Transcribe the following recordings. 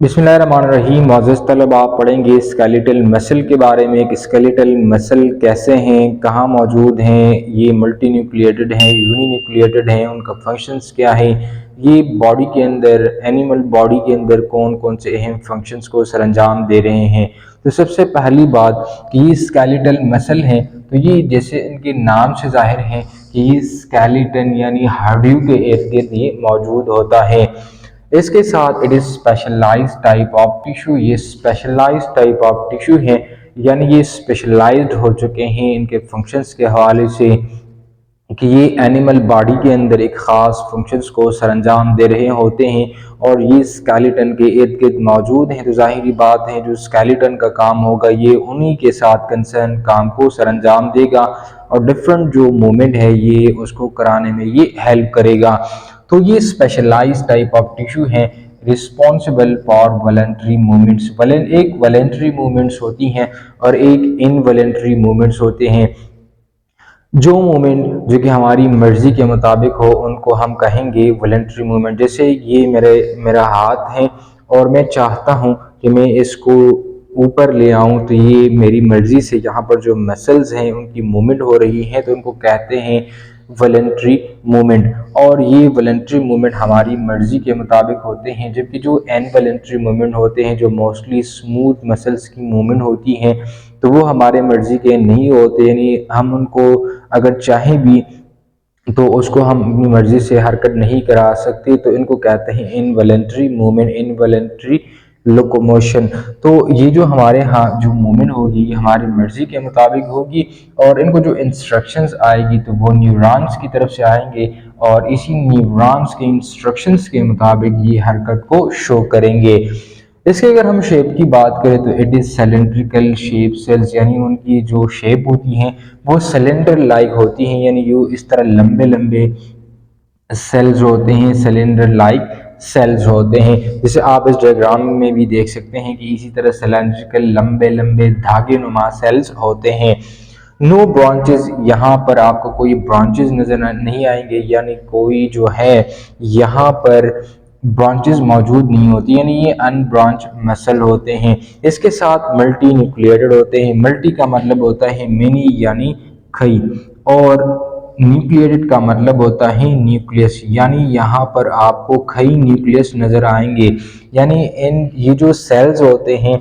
बिस्मिल्लाहिर्रहमानिर्रहीम। मोअज़्ज़ज़ तलबा, आप पढ़ेंगे स्केलेटल मसल के बारे में कि स्केलेटल मसल कैसे हैं, कहाँ मौजूद हैं, ये मल्टी न्यूक्लिएटेड हैं, यूनी न्यूक्लिएटेड हैं, उनका फंक्शंस क्या है, ये बॉडी के अंदर, एनिमल बॉडी के अंदर कौन कौन से अहम फंक्शंस को सरअंजाम दे रहे हैं। तो सबसे पहली बात कि ये स्केलेटल मसल हैं, तो ये जैसे इनके नाम से जाहिर है कि ये स्केलेटन यानी हड्डियों के इर्द गिर्द ये मौजूद होता है। इसके साथ it is specialised type of tissue, ये स्पेशलाइज्ड टाइप ऑफ टिश्यू है, यानी ये स्पेशलाइज्ड हो चुके हैं इनके फंक्शंस के हवाले से कि ये एनिमल बॉडी के अंदर एक ख़ास फंक्शंस को सरअंजाम दे रहे होते हैं और ये स्केलेटन के इर्द गिर्द मौजूद हैं। तो ज़ाहिरी बात है जो स्केलेटन का काम होगा ये उन्हीं के साथ कंसर्न काम को सरअंजाम देगा और डिफरेंट जो मूवमेंट है ये उसको कराने में ये हेल्प करेगा। तो ये स्पेशलाइज्ड टाइप ऑफ टिश्यू हैं रिस्पॉन्सिबल फॉर वॉलेंट्री मूवमेंट्स। एक वॉलेंट्री मूवमेंट्स होती हैं और एक इनवॉलेंट्री मूवमेंट्स होते हैं। जो मूवमेंट जो कि हमारी मर्जी के मुताबिक हो उनको हम कहेंगे वॉलेंट्री मूवमेंट। जैसे ये मेरा हाथ है और मैं चाहता हूँ कि मैं इसको ऊपर ले आऊँ, तो ये मेरी मर्जी से यहाँ पर जो मसल्स हैं उनकी मूवमेंट हो रही है, तो उनको कहते हैं वॉलेंट्री मूवमेंट। और ये वॉलेंट्री मूवमेंट हमारी मर्जी के मुताबिक होते हैं, जबकि जो इनवॉलेंट्री मूवमेंट होते हैं जो मोस्टली स्मूथ मसल्स की मूवमेंट होती हैं तो वो हमारे मर्जी के नहीं होते, यानी हम उनको अगर चाहें भी तो उसको हम अपनी मर्जी से हरकत नहीं करा सकते। तो इनको कहते हैं इनवॉलेंट्री मूवमेंट, इनवॉलेंट्री लोकोमोशन। तो ये जो हमारे यहाँ जो मूवमेंट होगी ये हमारी मर्जी के मुताबिक होगी और इनको जो इंस्ट्रक्शंस आएगी तो वो न्यूरॉन्स की तरफ से आएंगे और इसी न्यूरॉन्स के इंस्ट्रक्शंस के मुताबिक ये हरकत को शो करेंगे। इसके अगर हम शेप की बात करें तो it is cylindrical shape cells, यानी उनकी जो शेप होती हैं वो सिलेंडर लाइक होती हैं, यानी ये इस तरह लंबे लंबे सेल्स होते हैं, सिलेंडर लाइक सेल्स होते हैं। जैसे आप इस डायग्राम में भी देख सकते हैं कि इसी तरह सिलेंड्रिकल लंबे लंबे धागे नुमा सेल्स होते हैं। नो ब्रांचेस, यहाँ पर आपको कोई ब्रांचेस नजर नहीं आएंगे, यानी कोई जो है यहाँ पर ब्रांचेस मौजूद नहीं होती, यानी ये अनब्रांच मसल होते हैं। इसके साथ मल्टी न्यूक्लिएटेड होते हैं। मल्टी का मतलब होता है मेनी यानी कई, और न्यूक्लिएटेड का मतलब होता है न्यूक्लियस, यानी यहाँ पर आपको कई न्यूक्लियस नजर आएंगे। यानी इन ये जो सेल्स होते हैं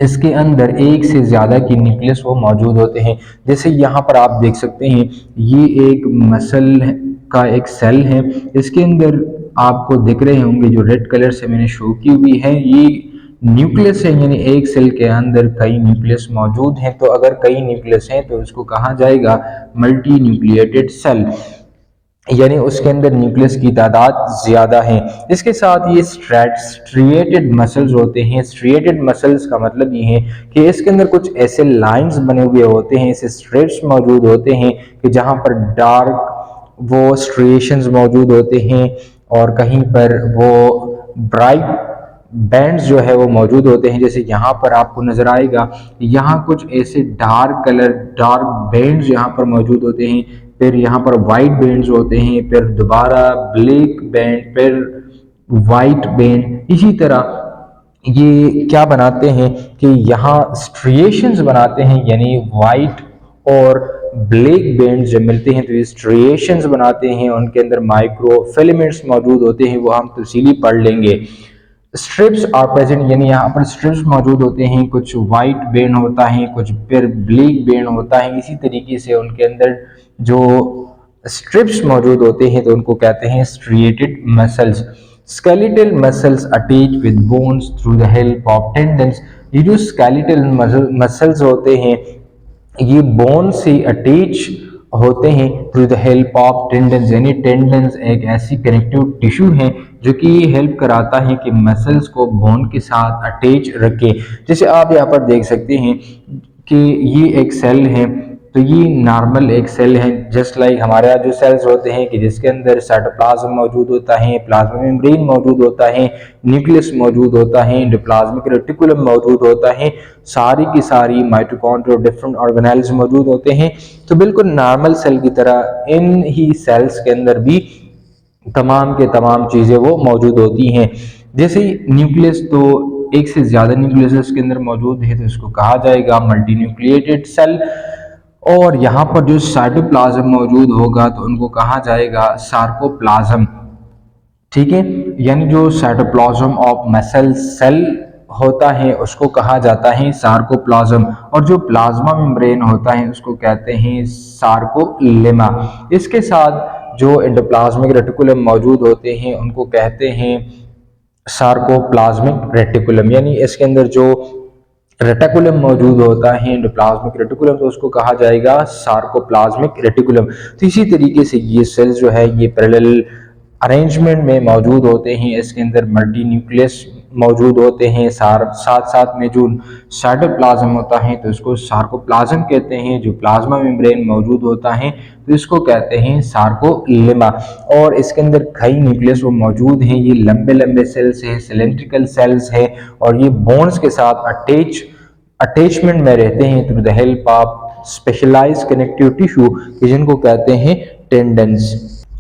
इसके अंदर एक से ज़्यादा की न्यूक्लियस वो मौजूद होते हैं। जैसे यहाँ पर आप देख सकते हैं ये एक मसल का एक सेल है, इसके अंदर आपको दिख रहे होंगे जो रेड कलर से मैंने शो की हुई है ये न्यूक्लियस है, यानी एक सेल के अंदर कई न्यूक्लियस मौजूद हैं। तो अगर कई न्यूक्लियस हैं तो इसको कहा जाएगा मल्टी न्यूक्लिएटेड सेल, यानी उसके अंदर न्यूक्लियस की तादाद ज़्यादा है। इसके साथ ये स्ट्रिएटेड मसल्स होते हैं। स्ट्रिएटेड मसल्स का मतलब ये है कि इसके अंदर कुछ ऐसे लाइंस बने हुए होते हैं, ऐसे स्ट्रेप्स मौजूद होते हैं कि जहाँ पर डार्क वो स्ट्रिएशंस मौजूद होते हैं और कहीं पर वो ब्राइट बैंड्स जो है वो मौजूद होते हैं। जैसे यहाँ पर आपको नजर आएगा यहाँ कुछ ऐसे डार्क कलर डार्क बैंड्स यहाँ पर मौजूद होते हैं, फिर यहाँ पर वाइट बैंड्स होते हैं, फिर दोबारा ब्लैक बैंड, फिर वाइट बैंड। इसी तरह ये क्या बनाते हैं कि यहाँ स्ट्रिएशंस बनाते हैं, यानी वाइट और ब्लैक बैंड जब मिलते हैं तो ये स्ट्रिएशंस बनाते हैं, उनके अंदर माइक्रो फिलामेंट्स मौजूद होते हैं, वो हम तफसीली पढ़ लेंगे। स्ट्रिप्स आर प्रेजेंट, यानी यहाँ पर स्ट्रिप्स मौजूद होते हैं, कुछ वाइट बैंड होता है, कुछ फिर ब्लैक बैंड होता है। इसी तरीके से उनके अंदर जो स्ट्रिप्स मौजूद होते हैं तो उनको कहते हैं striated muscles. Skeletal muscles attach with bones through the help of tendons. ये जो स्केलेटल मसल्स होते हैं ये बोन से अटैच होते हैं through the help of tendons, यानी टेंडन्स एक ऐसी कनेक्टिव टिश्यू है जो कि ये हेल्प कराता है कि मसल्स को बोन के साथ अटैच रखे। जैसे आप यहाँ पर देख सकते हैं कि ये एक सेल है, तो ये नॉर्मल एक सेल है जस्ट लाइक हमारे यहाँ जो सेल्स होते हैं कि जिसके अंदर साइटोप्लाज्म मौजूद होता है, प्लाज्मा मेम्ब्रेन मौजूद होता है, न्यूक्लियस मौजूद होता है, एंडोप्लाज्मिक रेटिकुलम मौजूद होता है, सारी की सारी माइटोकॉन्ड्रिया डिफरेंट ऑर्गेनेल्स मौजूद होते हैं। तो बिल्कुल नॉर्मल सेल की तरह इन ही सेल्स के अंदर भी तमाम के तमाम चीज़ें वो मौजूद होती हैं। जैसे ही न्यूक्लियस तो एक से ज्यादा न्यूक्लियस इसके अंदर मौजूद है तो इसको कहा जाएगा मल्टी न्यूक्लिएटेड सेल। और यहाँ पर जो साइटोप्लाज्म मौजूद होगा तो उनको कहा जाएगा सार्कोप्लाज्म। ठीक है, यानी जो साइटोप्लाज्म ऑफ मसल सेल होता है उसको कहा जाता है सार्कोप्लाज्म, और जो प्लाज्मा मेम्ब्रेन होता है उसको कहते हैं सार्कोलेमा। इसके साथ जो एंडोप्लाज्मिक रेटिकुलम मौजूद होते हैं उनको कहते हैं सार्कोप्लाज्मिक रेटिकुलम। यानी इसके अंदर जो रेटिकुलम मौजूद होता है एंडोप्लाज्मिक रेटिकुलम तो उसको कहा जाएगा सार्कोप्लाज्मिक रेटिकुलम। तो इसी तरीके से ये सेल्स जो है ये पैरेलल अरेंजमेंट में मौजूद होते हैं, इसके अंदर मल्टी न्यूक्लियस मौजूद होते हैं, साथ साथ में जो साइटोप्लाज्म होता है तो इसको सार्कोप्लाज्म कहते हैं, जो प्लाज्मा मेम्ब्रेन मौजूद होता है तो इसको कहते हैं सार्कोलेमा। और इसके अंदर कई न्यूक्लियस वो मौजूद हैं, ये लंबे लंबे सेल्स हैं, सिलेंड्रिकल सेल्स हैं, और ये बोन्स के साथ अटैचमेंट में रहते हैं through the help of specialised connective tissue जिनको कहते हैं टेंडन्स।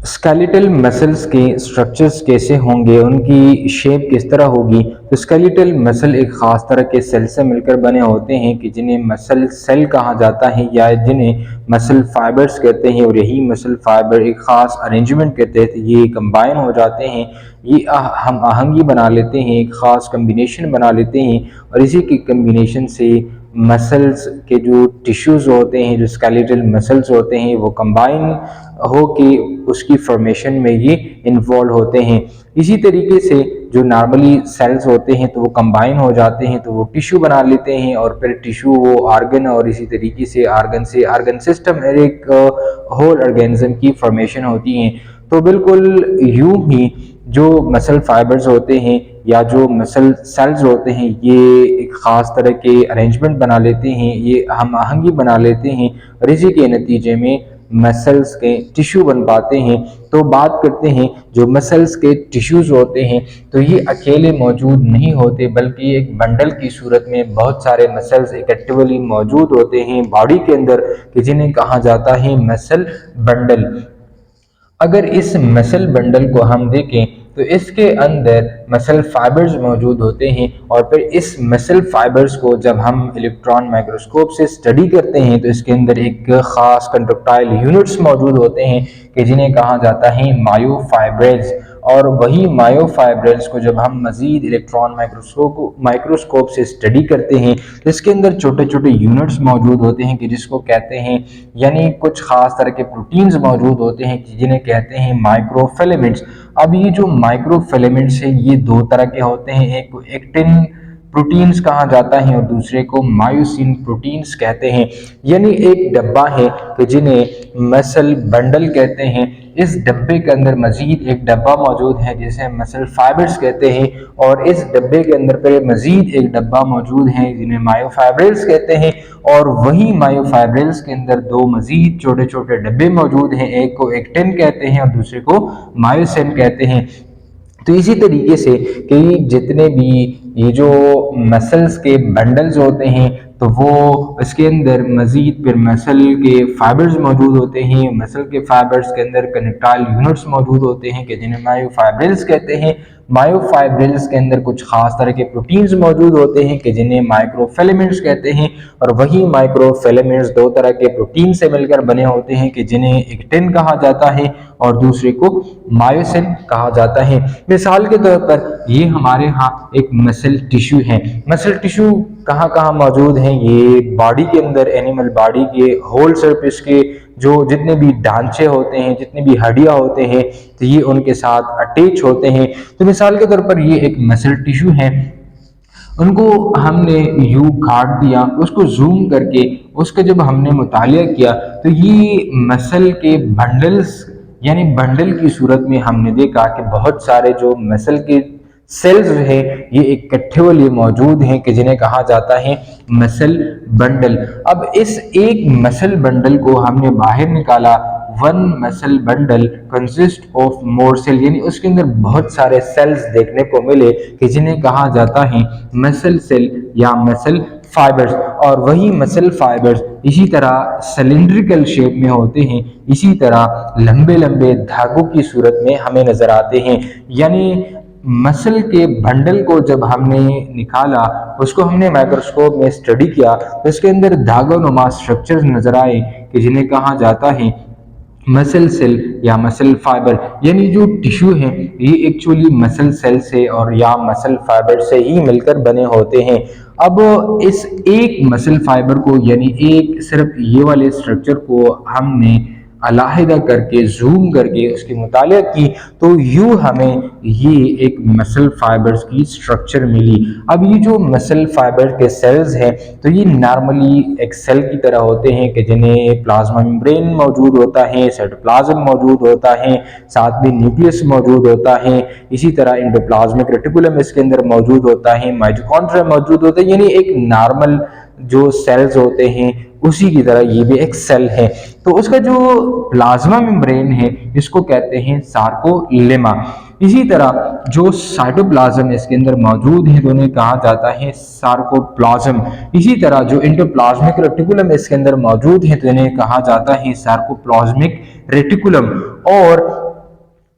स्केलेटल मसल्स के स्ट्रक्चर्स कैसे होंगे, उनकी शेप किस तरह होगी। तो स्केलेटल मसल एक खास तरह के सेल से मिलकर बने होते हैं कि जिन्हें मसल सेल कहा जाता है या जिन्हें मसल फाइबर्स कहते हैं, और यही मसल फाइबर एक खास अरेंजमेंट के तहत ये कंबाइन हो जाते हैं, ये हम आहंगी बना लेते हैं, एक खास कम्बिनेशन बना लेते हैं, और इसी की कम्बिनेशन से मसल्स के जो टिश्यूज होते हैं, जो स्केलेटल मसल्स होते हैं वो कंबाइन हो के उसकी फॉर्मेशन में ये इन्वॉल्व होते हैं। इसी तरीके से जो नॉर्मली सेल्स होते हैं तो वो कंबाइन हो जाते हैं तो वो टिश्यू बना लेते हैं, और फिर टिश्यू वो आर्गन, और इसी तरीके से आर्गन सिस्टम एक होल ऑर्गेनिज्म की फॉर्मेशन होती है। तो बिल्कुल यूं ही जो मसल फाइबर्स होते हैं या जो मसल सेल्स होते हैं ये एक ख़ास तरह के अरेंजमेंट बना लेते हैं, ये हम आहंगी बना लेते हैं, और इसी के नतीजे में मसल्स के टिश्यू बन पाते हैं। तो बात करते हैं जो मसल्स के टिश्यूज होते हैं तो ये अकेले मौजूद नहीं होते, बल्कि एक बंडल की सूरत में बहुत सारे मसल्स इकट्ठे मौजूद होते हैं बॉडी के अंदर कि जिन्हें कहा जाता है मसल बंडल। अगर इस मसल बंडल को हम देखें तो इसके अंदर मसल फाइबर्स मौजूद होते हैं, और फिर इस मसल फाइबर्स को जब हम इलेक्ट्रॉन माइक्रोस्कोप से स्टडी करते हैं तो इसके अंदर एक खास कंट्रक्टाइल यूनिट्स मौजूद होते हैं कि जिन्हें कहा जाता है मायोफाइब्रेल्स। और वही मायोफाइब्रेल्स को जब हम मजीद इलेक्ट्रॉन माइक्रोस्कोप से स्टडी करते हैं तो इसके अंदर छोटे छोटे यूनिट्स मौजूद होते हैं कि जिसको कहते हैं, यानी कुछ खास तरह के प्रोटीन्स मौजूद होते हैं जिन्हें कहते हैं माइक्रोफिलामेंट्स। अब ये जो माइक्रोफिलामेंट्स है ये दो तरह के होते हैं, एक को एक्टिन प्रोटीन्स कहा जाता है और दूसरे को मायोसिन प्रोटीन्स कहते हैं। यानी एक डब्बा है कि जिन्हें मसल बंडल कहते हैं, इस डब्बे के अंदर मजीद एक डब्बा मौजूद है जिसे मसल फाइबर्स कहते हैं, और इस डब्बे के अंदर फिर मजीद एक डब्बा मौजूद है जिन्हें मायोफाइब्रेल्स कहते हैं, और वही मायोफाइब्रेल्स के अंदर दो मजीद छोटे छोटे डब्बे मौजूद हैं, एक को एक्टिन कहते हैं और दूसरे को मायोसिन कहते हैं। तो इसी तरीके से कि जितने भी ये जो मसल्स के बंडल्स होते हैं तो वो इसके अंदर मजीद फिर मसल के फाइबर्स मौजूद होते हैं, मसल के फाइबर्स के अंदर कनेक्टाइल यूनिट्स मौजूद होते हैं कि जिन्हें मायोफाइब्रिल्स कहते हैं। मायोफाइब्रिल्स के अंदर कुछ खास तरह के प्रोटीन्स मौजूद होते हैं कि जिन्हें माइक्रोफिलामेंट्स कहते हैं, और वही माइक्रोफिलामेंट्स दो तरह के प्रोटीन से मिलकर बने होते हैं कि जिन्हें एक्टिन कहा जाता है और दूसरे को मायोसिन कहा जाता है। मिसाल के तौर पर ये हमारे यहाँ एक मसल टिश्यू है। मसल टिश्यू कहाँ कहाँ मौजूद हैं, ये बॉडी के अंदर एनिमल बॉडी के होल सरफेस के जो जितने भी ढांचे होते हैं, जितने भी हड्डियां होते हैं तो ये उनके साथ अटैच होते हैं। तो मिसाल के तौर पर ये एक मसल टिश्यू है, उनको हमने यू काट दिया, उसको जूम करके उसका जब हमने मुतालिया किया तो ये मसल के बंडल्स यानी बंडल की सूरत में हमने देखा कि बहुत सारे जो मसल के सेल्स हैं ये इकट्ठे वाले मौजूद हैं कि जिन्हें कहा जाता है मसल बंडल। अब इस एक मसल बंडल को हमने बाहर निकाला, one muscle bundle consist of more cell, यानी उसके अंदर बहुत सारे सेल्स देखने को मिले कि जिन्हें कहा जाता है मसल सेल या मसल फाइबर्स। और वही मसल फाइबर्स इसी तरह सिलिंड्रिकल शेप में होते हैं, इसी तरह लंबे लंबे धागों की सूरत में हमें नजर आते हैं। यानी मसल के बंडल को जब हमने निकाला, उसको हमने माइक्रोस्कोप में स्टडी किया, तो इसके अंदर धागा नुमा स्ट्रक्चर्स नजर आए कि जिन्हें कहा जाता है मसल सेल या मसल फाइबर। यानी जो टिश्यू है ये एक्चुअली मसल सेल से और या मसल फाइबर से ही मिलकर बने होते हैं। अब इस एक मसल फाइबर को यानी एक सिर्फ ये वाले स्ट्रक्चर को हमने अलाहिदा करके जूम करके उसकी मुतालिया की, तो यूं हमें ये एक मसल फाइबर्स की स्ट्रक्चर मिली। अब ये जो मसल फाइबर के सेल्स हैं तो ये नॉर्मली एक सेल की तरह होते हैं कि जिन्हें प्लाज्मा मेम्ब्रेन मौजूद होता है, साइटोप्लाज्म मौजूद होता है, साथ में न्यूक्लियस मौजूद होता है, इसी तरह एंडोप्लाज्मिक रेटिकुलम इसके अंदर मौजूद होता है, माइटोकॉन्ड्रिया मौजूद होता है। यानी एक नॉर्मल जो सेल्स होते हैं उसी की तरह ये भी एक सेल है। तो उसका जो प्लाज्मा मेम्ब्रेन है इसको कहते हैं सार्कोलेमा। इसी तरह जो साइटोप्लाज्म इसके अंदर मौजूद है तो उन्हें कहा जाता है सार्कोप्लाज्म। इसी तरह जो एंडोप्लाज्मिक रेटिकुलम इसके अंदर मौजूद है तो इन्हें कहा जाता है सार्कोप्लाज्मिक रेटिकुलम। और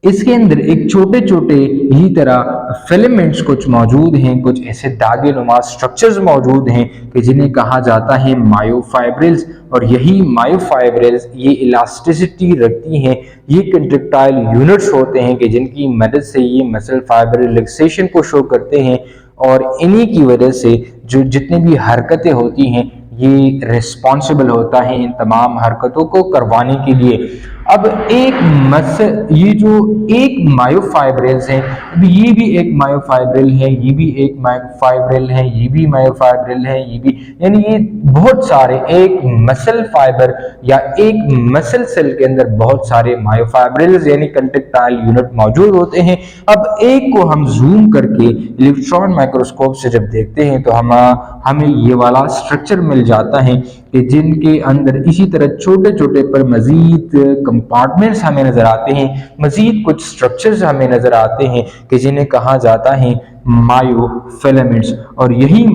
इसके अंदर एक छोटे छोटे ही तरह फिलामेंट्स कुछ मौजूद हैं, कुछ ऐसे दागे नुमा स्ट्रक्चर्स मौजूद हैं कि जिन्हें कहा जाता है मायोफाइब्रिल्स। और यही मायोफाइब्रिल्स ये इलास्टिसिटी रखती हैं, ये कंट्रैक्टाइल यूनिट्स होते हैं कि जिनकी मदद से ये मसल फाइबर रिलैक्सेशन को शो करते हैं। और इन्हीं की वजह से जो जितनी भी हरकतें होती हैं ये रिस्पॉन्सिबल होता है इन तमाम हरकतों को करवाने के लिए। अब ये जो एक मायोफाइब्रिल्स है, अब ये भी एक मायोफाइब्रिल है, ये भी एक मायोफाइब्रिल है, ये भी मायोफाइब्रिल है, ये भी, यानी ये बहुत सारे एक मसल फाइबर या एक मसल सेल के अंदर बहुत सारे मायोफाइब्रिल्स यानी कंट्रैक्टाइल यूनिट मौजूद होते हैं। अब एक को हम जूम करके इलेक्ट्रॉन माइक्रोस्कोप से जब देखते हैं तो हमें ये वाला स्ट्रक्चर मिल जाता है कि जिनके अंदर इसी तरह छोटे छोटे पर मजीद कंपार्टमेंट्स हमें नजर आते हैं, मजीद कुछ स्ट्रक्चर्स हमें नजर आते हैं कि जिन्हें कहा जाता है मायोफिलामेंट्स। और यही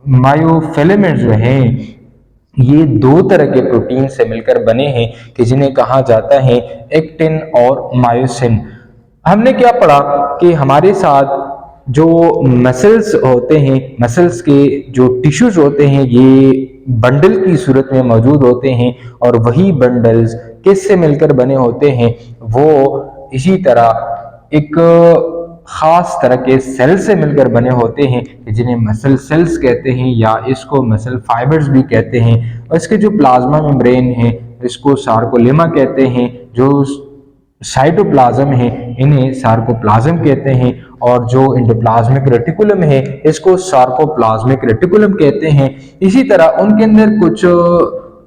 मायोफिलामेंट्स जो हैं ये दो तरह के प्रोटीन से मिलकर बने हैं कि जिन्हें कहा जाता है एक्टिन और मायोसिन। हमने क्या पढ़ा कि हमारे साथ जो मसल्स होते हैं, मसल्स के जो टिश्यूज होते हैं ये बंडल की सूरत में मौजूद होते हैं, और वही बंडल्स किससे मिलकर बने होते हैं, वो इसी तरह एक खास तरह के सेल से मिलकर बने होते हैं जिन्हें मसल सेल्स कहते हैं या इसको मसल फाइबर्स भी कहते हैं। और इसके जो प्लाज्मा मेम्ब्रेन है इसको सार्कोलेमा कहते हैं, जो साइटोप्लाज्म है इन्हें सार्कोप्लाज्म कहते हैं, और जो एंडोप्लाज्मिक रेटिकुलम है इसको सार्कोप्लाज्मिक रेटिकुलम कहते हैं। इसी तरह उनके अंदर कुछ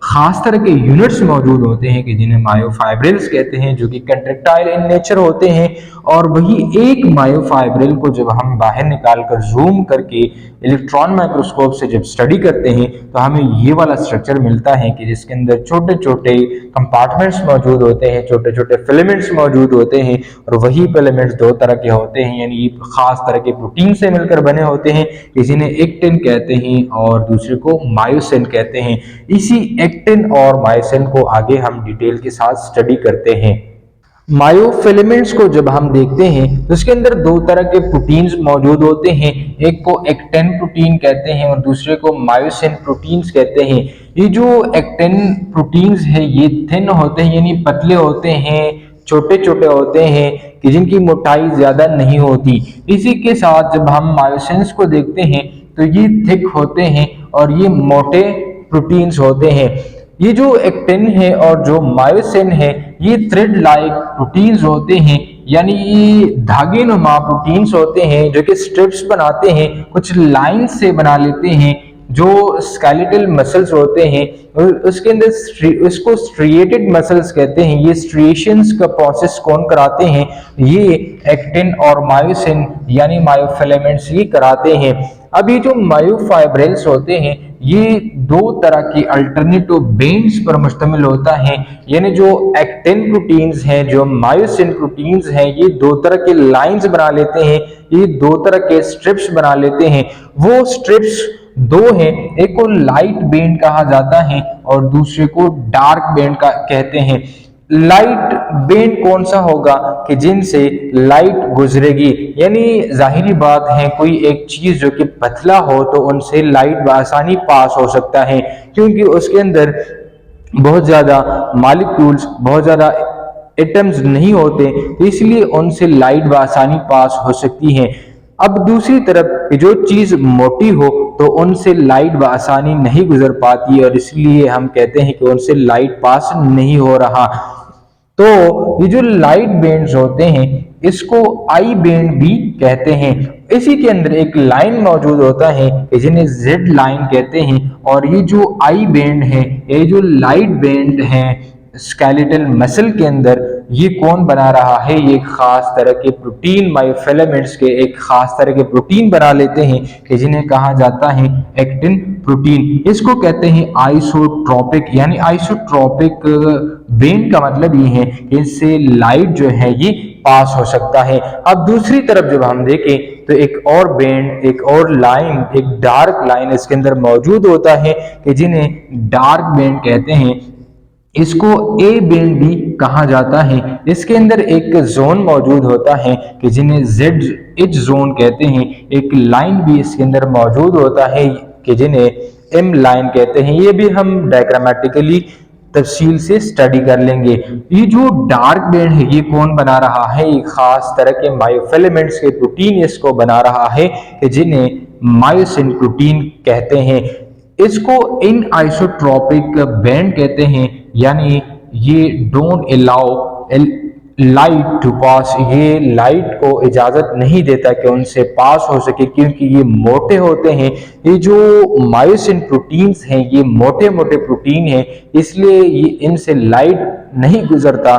खास तरह के यूनिट्स मौजूद होते हैं कि जिन्हें मायोफाइब्रिल्स कहते हैं, जो कि कंट्रैक्टाइल इन नेचर होते हैं। और वही एक मायोफाइब्रिल को जब हम बाहर निकाल कर जूम करके इलेक्ट्रॉन माइक्रोस्कोप से जब स्टडी करते हैं तो हमें ये वाला स्ट्रक्चर मिलता है कि जिसके अंदर छोटे छोटे कंपार्टमेंट्स मौजूद होते हैं, छोटे छोटे फिलामेंट्स मौजूद होते हैं। और वही फिलामेंट्स दो तरह के होते हैं, यानी खास तरह के प्रोटीन से मिलकर बने होते हैं, किसी ने एक्टिन कहते हैं और दूसरे को मायोसिन कहते हैं। इसी एक्टिन और मायोसिन को आगे हम डिटेल के साथ स्टडी करते हैं। मायोफिलामेंट्स को जब हम देखते हैं तो इसके अंदर दो तरह के प्रोटीन्स मौजूद होते हैं, एक को एक्टिन प्रोटीन कहते हैं और दूसरे को मायोसिन प्रोटीन्स कहते हैं। ये जो एक्टिन प्रोटीन्स है ये थिन होते हैं यानी पतले होते हैं, छोटे छोटे होते हैं कि जिनकी मोटाई ज्यादा नहीं होती। इसी के साथ जब हम मायोसिन्स को देखते हैं तो ये थिक होते हैं और ये मोटे प्रोटीन्स होते हैं। ये जो एक्टिन है और जो मायोसिन है ये थ्रेड लाइक प्रोटीन्स होते हैं, यानी ये धागे नुमा प्रोटीन्स होते हैं जो कि स्ट्रिप्स बनाते हैं, कुछ लाइंस से बना लेते हैं जो स्केलेटल मसल्स होते हैं। उसके अंदर इसको स्ट्रिएटेड मसल्स कहते हैं। ये स्ट्रिएशंस का प्रोसेस कौन कराते हैं, ये एक्टिन और मायोसिन यानी मायोफिलामेंट्स ही कराते हैं। अब ये जो मायोफाइब्रिल्स होते हैं ये दो तरह की अल्टरनेटिव बेंड्स पर मुश्तमिल होता है, यानी जो एक्टिन प्रोटीन्स हैं, जो मायोसिन प्रोटीन्स हैं, ये दो तरह के लाइंस बना लेते हैं, ये दो तरह के स्ट्रिप्स बना लेते हैं। वो स्ट्रिप्स दो हैं, एक को लाइट बेंड कहा जाता है और दूसरे को डार्क बेंड का कहते हैं। लाइट बेंड कौन सा होगा कि जिनसे लाइट गुजरेगी, यानी जाहिरी बात है कोई एक चीज जो कि पतला हो तो उनसे लाइट बआसानी पास हो सकता है, क्योंकि उसके अंदर बहुत ज्यादा मॉलिक्यूल्स, बहुत ज्यादा एटम्स नहीं होते, तो इसलिए उनसे लाइट बआसानी पास हो सकती है। अब दूसरी तरफ जो चीज मोटी हो तो उनसे लाइट बआसानी नहीं गुजर पाती और इसलिए हम कहते हैं कि उनसे लाइट पास नहीं हो रहा। तो ये जो लाइट बैंड्स होते हैं इसको आई बैंड भी कहते हैं। इसी के अंदर एक लाइन मौजूद होता है जिन्हें जेड लाइन कहते हैं, और ये जो आई बैंड है, ये जो लाइट बैंड है स्केलेटल मसल के अंदर, ये कौन बना रहा है, ये एक खास तरह के प्रोटीन मायोफिलामेंट्स के एक खास तरह के प्रोटीन बना लेते हैं कि जिन्हें कहा जाता है एक्टिन प्रोटीन। इसको कहते हैं आइसोट्रोपिक, यानी आइसोट्रोपिक बेंड का मतलब ये है कि इससे लाइट जो है ये पास हो सकता है। अब दूसरी तरफ जब हम देखें तो एक और बेंड, एक और लाइन, एक डार्क लाइन इसके अंदर मौजूद होता है कि जिन्हें डार्क बेंड कहते हैं। इसको ए बेंड भी कहा जाता है। इसके अंदर एक जोन मौजूद होता है कि जिन्हें जेड एच जोन कहते हैं। एक लाइन भी इसके अंदर मौजूद होता है कि जिन्हें एम लाइन कहते हैं। ये भी हम डायग्रामेटिकली तफसील से स्टडी कर लेंगे। ये जो डार्क बैंड है ये कौन बना रहा है, एक खास तरह के मायोफिलामेंट्स के प्रोटीन इसको बना रहा है कि जिन्हें मायोसिन प्रोटीन कहते हैं। इसको इन आइसोट्रोपिक बैंड कहते हैं, यानी ये डोंट अलाउ लाइट टू पास, ये लाइट को इजाजत नहीं देता कि उनसे पास हो सके, क्योंकि ये मोटे होते हैं। ये जो मायोसिन प्रोटीन्स हैं ये मोटे मोटे प्रोटीन हैं, इसलिए ये इनसे लाइट नहीं गुजरता।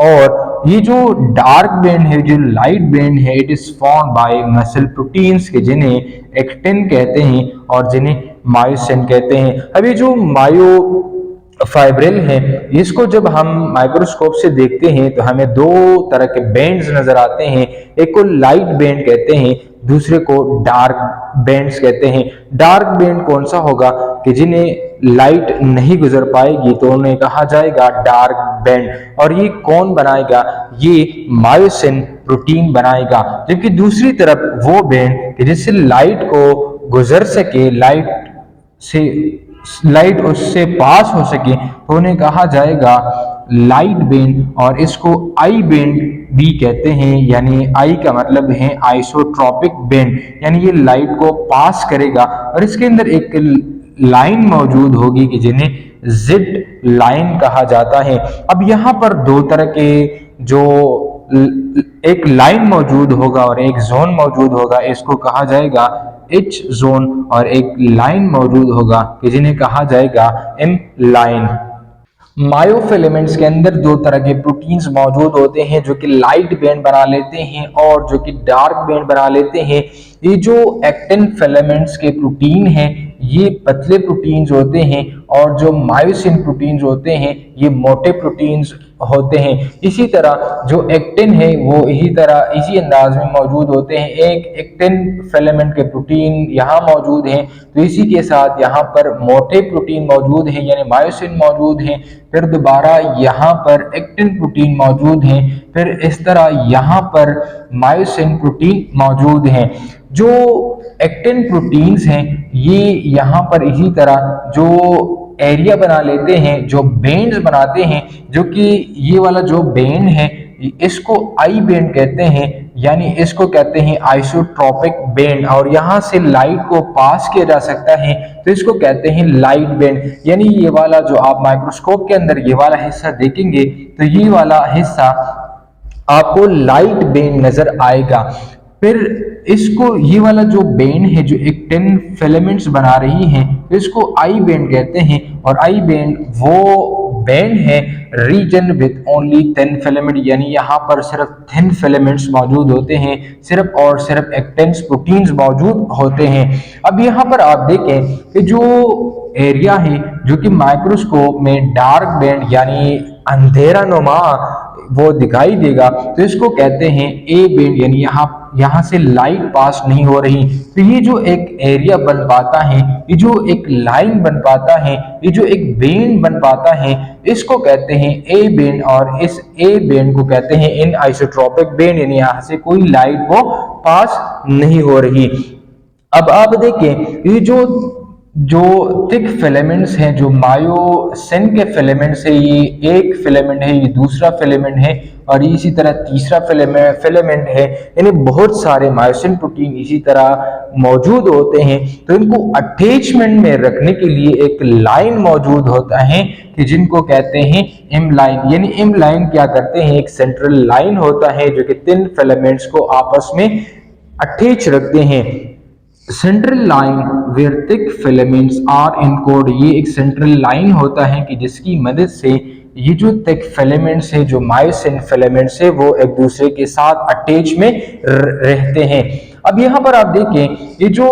और ये जो डार्क बैंड है, जो लाइट बैंड है, it is formed by muscle proteins के जिन्हें एक्टिन कहते हैं और जिन्हें मायोसिन कहते हैं। अभी जो मायो फाइब्रिल है, इसको जब हम माइक्रोस्कोप से देखते हैं तो हमें दो तरह के बैंड्स नजर आते हैं। एक को लाइट बैंड कहते हैं, दूसरे को डार्क बैंड्स कहते हैं। डार्क बैंड कौन सा होगा कि जिन्हें लाइट नहीं गुजर पाएगी तो उन्हें कहा जाएगा डार्क बैंड, और ये कौन बनाएगा, ये मायोसिन प्रोटीन बनाएगा। जबकि दूसरी तरफ वो बैंड जिससे लाइट को गुजर सके, लाइट उससे पास हो सके, तो उन्हें कहा जाएगा लाइट बेंड, और इसको आई बेंड भी कहते हैं। यानी आई का मतलब है आइसोट्रोपिक बेंड, यानी ये लाइट को पास करेगा और इसके अंदर एक लाइन मौजूद होगी कि जिन्हें जेड लाइन कहा जाता है। अब यहाँ पर दो तरह के जो एक लाइन मौजूद होगा और एक जोन मौजूद होगा, इसको कहा जाएगा एच जोन, और एक लाइन मौजूद होगा कि जिन्हें कहा जाएगा एम लाइन। मायोफिलामेंट्स के अंदर दो तरह के प्रोटीन्स मौजूद होते हैं जो कि लाइट बैंड बना लेते हैं और जो कि डार्क बैंड बना लेते हैं। ये जो एक्टिन फिलामेंट्स के प्रोटीन हैं ये पतले प्रोटीन्स होते हैं, और जो मायोसिन प्रोटीन्स होते हैं ये मोटे प्रोटीन्स होते हैं। इसी तरह जो एक्टिन है वो इसी अंदाज में मौजूद होते हैं। एक एक्टिन फिलामेंट के प्रोटीन यहाँ मौजूद हैं, तो इसी के साथ यहाँ पर मोटे प्रोटीन मौजूद हैं यानी मायोसिन मौजूद हैं, फिर दोबारा यहाँ पर एक्टिन प्रोटीन मौजूद हैं, फिर इस तरह यहाँ पर मायोसिन प्रोटीन मौजूद हैं। जो एक्टिन प्रोटीन्स हैं ये यहाँ पर इसी तरह जो एरिया बना लेते हैं, जो बेंड्स बनाते हैं, जो कि ये वाला जो बेंड है इसको आई बेंड कहते हैं, यानी इसको कहते हैं आइसोट्रोपिक बेंड, और यहाँ से लाइट को पास किया जा सकता है तो इसको कहते हैं लाइट बेंड। यानी ये वाला जो आप माइक्रोस्कोप के अंदर ये वाला हिस्सा देखेंगे तो ये वाला हिस्सा आपको लाइट बेंड नजर आएगा। फिर इसको ये वाला जो बेंड है जो एक्टिन फिलामेंट्स बना रही हैं इसको आई बेंड कहते हैं, और आई बेंड वो बेंड है region with only thin filament, यानी यहाँ पर सिर्फ थिन फिलामेंट्स मौजूद होते हैं, सिर्फ और सिर्फ एक्टिन प्रोटीन्स मौजूद होते हैं। अब यहाँ पर आप देखें कि जो एरिया है जो कि माइक्रोस्कोप में डार्क बेंड यानी अंधेरा नुमा वो दिखाई देगा तो इसको कहते हैं ए बेंड, यानी यहाँ से लाइट पास नहीं हो रही। तो ये जो एक एरिया बन पाता है, ये जो एक लाइन बन पाता है, ये जो एक बेंड बन पाता है, इसको कहते हैं ए बेंड। और इस ए बेंड को कहते हैं इन आइसोट्रोपिक बेंड, यानी यहाँ से कोई लाइट वो पास नहीं हो रही। अब आप देखें ये जो थिक फिलामेंट्स हैं, जो मायोसिन के फिलामेंट्स है, ये एक फिलामेंट है, ये दूसरा फिलामेंट है और इसी तरह तीसरा फिलामेंट है, यानी बहुत सारे मायोसिन प्रोटीन इसी तरह मौजूद होते हैं। तो इनको अटैचमेंट में रखने के लिए एक लाइन मौजूद होता है कि जिनको कहते हैं एम लाइन। यानी एम लाइन क्या करते हैं, एक सेंट्रल लाइन होता है जो कि तीन फिलामेंट्स को आपस में अटैच रखते हैं। Central line where thick filaments are anchored, ये एक सेंट्रल लाइन होता है कि जिसकी मदद से ये जो थिक फिलामेंट्स है, जो मायोसिन फिलामेंट्स है, वो एक दूसरे के साथ अटैच में रहते हैं। अब यहाँ पर आप देखें ये जो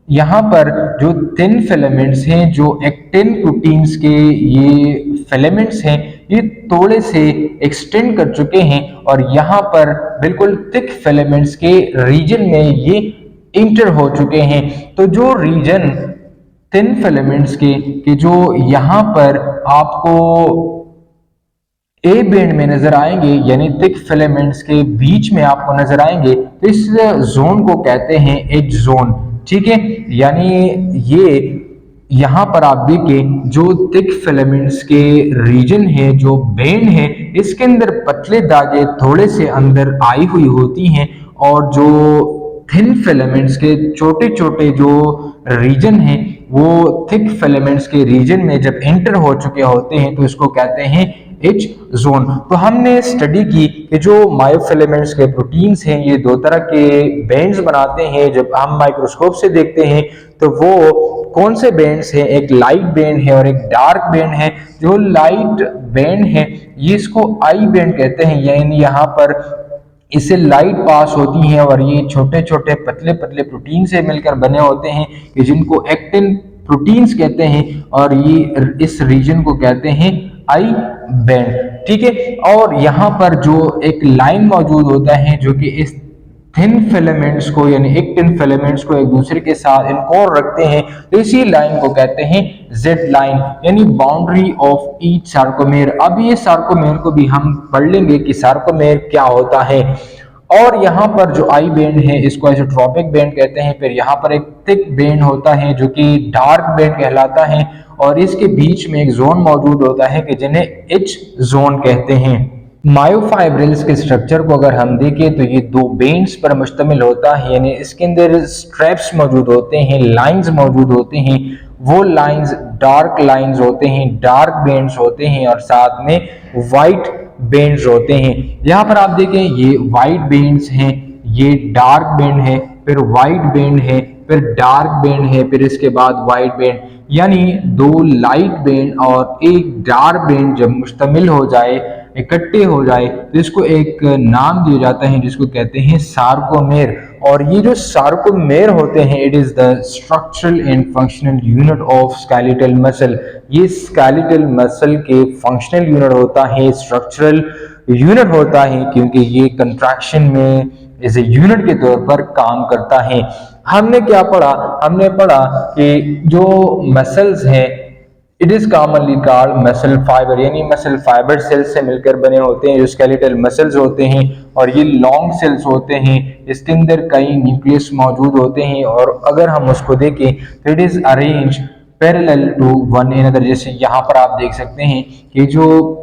यहाँ पर जो थिन फिलामेंट्स हैं, जो एक्टिन प्रोटीन्स के ये फिलामेंट्स हैं, ये थोड़े से एक्सटेंड कर चुके हैं और यहाँ पर बिल्कुल थिक फिलामेंट्स के रीजन में ये इंटर हो चुके हैं। तो जो रीजन थिन फिलामेंट्स के जो यहाँ पर आपको ए बेंड में नजर आएंगे, यानी थिक फिलामेंट्स के बीच में आपको नजर आएंगे, तो इस जोन को कहते हैं एज जोन। ठीक है, यानी ये यहाँ पर आप देखें जो थिक फिलामेंट्स के रीजन है, जो बेंड है, इसके अंदर पतले धागे थोड़े से अंदर आई हुई होती हैं और जो थिन फिलामेंट्स के छोटे छोटे जो रीजन हैं वो थिक फिलामेंट्स के रीजन में जब एंटर हो चुके होते हैं तो इसको कहते हैं एच जोन। तो हमने स्टडी की कि जो मायोफिलामेंट्स के प्रोटीन्स हैं ये दो तरह के बैंड्स बनाते हैं। जब हम माइक्रोस्कोप से देखते हैं तो वो कौन से बैंड्स हैं, एक लाइट बैंड है और एक डार्क बैंड है। जो लाइट बैंड है ये इसको आई बैंड कहते हैं, यानी यहाँ पर इससे लाइट पास होती है और ये छोटे छोटे पतले पतले प्रोटीन से मिलकर बने होते हैं कि जिनको एक्टिन प्रोटीन्स कहते हैं और ये इस रीजन को कहते हैं आई बैंड। ठीक है, और यहाँ पर जो एक लाइन मौजूद होता है जो कि इस थिन फिलामेंट्स को यानी एक्टिन फिलामेंट्स को एक दूसरे के साथ इनकोर रखते हैं, तो इसी लाइन को कहते हैं जेड लाइन, यानी बाउंड्री ऑफ ईच सार्कोमेर। अब ये सार्कोमेर को भी हम पढ़ लेंगे कि सार्कोमेर क्या होता है। और यहाँ पर जो आई बैंड है इसको आइसोट्रोपिक बैंड कहते हैं। फिर यहाँ पर एक थिक बैंड होता है जो कि डार्क बैंड कहलाता है और इसके बीच में एक जोन मौजूद होता है कि जिन्हें एच जोन कहते हैं। मायोफाइब्रिल्स के स्ट्रक्चर को अगर हम देखें तो ये दो बेंड्स पर मुश्तमिल होता है, यानी इसके अंदर स्ट्रैप्स मौजूद होते हैं, लाइंस मौजूद होते हैं। वो लाइंस डार्क लाइंस होते हैं, डार्क बेंड्स होते हैं और साथ में वाइट बेंड्स होते हैं। यहाँ पर आप देखें ये वाइट बेंड्स हैं, ये डार्क बेंड है, फिर वाइट बेंड है, फिर डार्क बेंड है, फिर इसके बाद वाइट बेंड, यानी दो लाइट बेंड और एक डार्क बेंड जब मुश्तमिल हो जाए, इकट्ठे हो जाए तो इसको एक नाम दिया जाता है जिसको कहते हैं सार्कोमेर। और ये जो सार्कोमेर होते हैं it is the structural and functional unit of skeletal muscle. ये स्केलेटल मसल के फंक्शनल यूनिट होता है, स्ट्रक्चरल यूनिट होता है, क्योंकि ये कंट्रैक्शन में एज ए यूनिट के तौर पर काम करता है। हमने क्या पढ़ा, हमने पढ़ा कि जो मसल्स हैं it is commonly called muscle fibre, यानी मसल फाइबर सेल्स से मिलकर बने होते हैं जो स्केलेटल मसल्स होते हैं। और ये लॉन्ग सेल्स होते हैं, इसके अंदर कई न्यूक्लियस मौजूद होते हैं और अगर हम उसको देखें तो it is arrange parallel to one another. जैसे यहाँ पर आप देख सकते हैं कि जो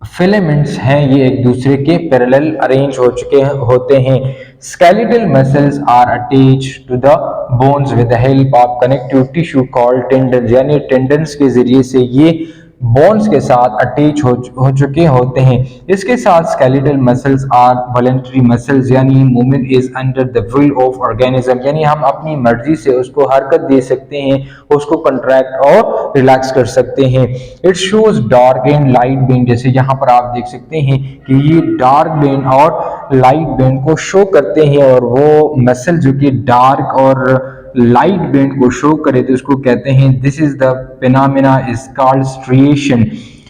फिलामेंट्स हैं ये एक दूसरे के पैरेलल अरेंज हो चुके होते हैं। Skeletal muscles are attached to the bones with the help of connective tissue called tendons, यानी टेंडन्स के जरिए से ये बोन्स के साथ अटैच हो चुके होते हैं। इसके साथ skeletal muscles are voluntary muscles, यानी movement is under the will of organism, यानी हम अपनी मर्जी से उसको हरकत दे सकते हैं, उसको कंट्रैक्ट और रिलैक्स कर सकते हैं। It shows dark and light bend, जैसे यहाँ पर आप देख सकते हैं कि ये डार्क बेंड और लाइट बेंड को शो करते हैं और वो मसल जो कि डार्क और लाइट बेंड को शो करे तो इसको कहते हैं this is the phenomena is called striation.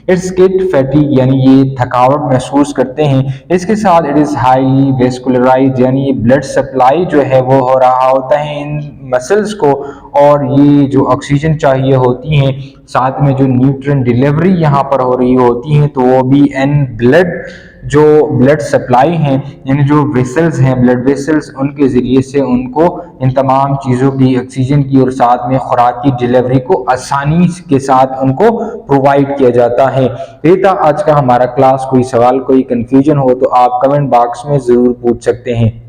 It's get फैटिक यानी ये थकावट महसूस करते हैं। इसके साथ इट इज़ हाईली वेस्कुलराइज यानी ब्लड सप्लाई जो है वो हो रहा होता है इन मसल्स को, और ये जो ऑक्सीजन चाहिए होती हैं, साथ में जो न्यूट्रिएंट डिलीवरी यहाँ पर हो रही होती है, तो वो भी एन ब्लड जो ब्लड सप्लाई हैं यानी जो वेसल्स हैं, ब्लड वेसल्स, उनके ज़रिए से उनको इन तमाम चीज़ों की, ऑक्सीजन की और साथ में खुराक की डिलीवरी को आसानी के साथ उनको प्रोवाइड किया जाता है। ये था आज का हमारा क्लास। कोई सवाल, कोई कन्फ्यूजन हो तो आप कमेंट बॉक्स में ज़रूर पूछ सकते हैं।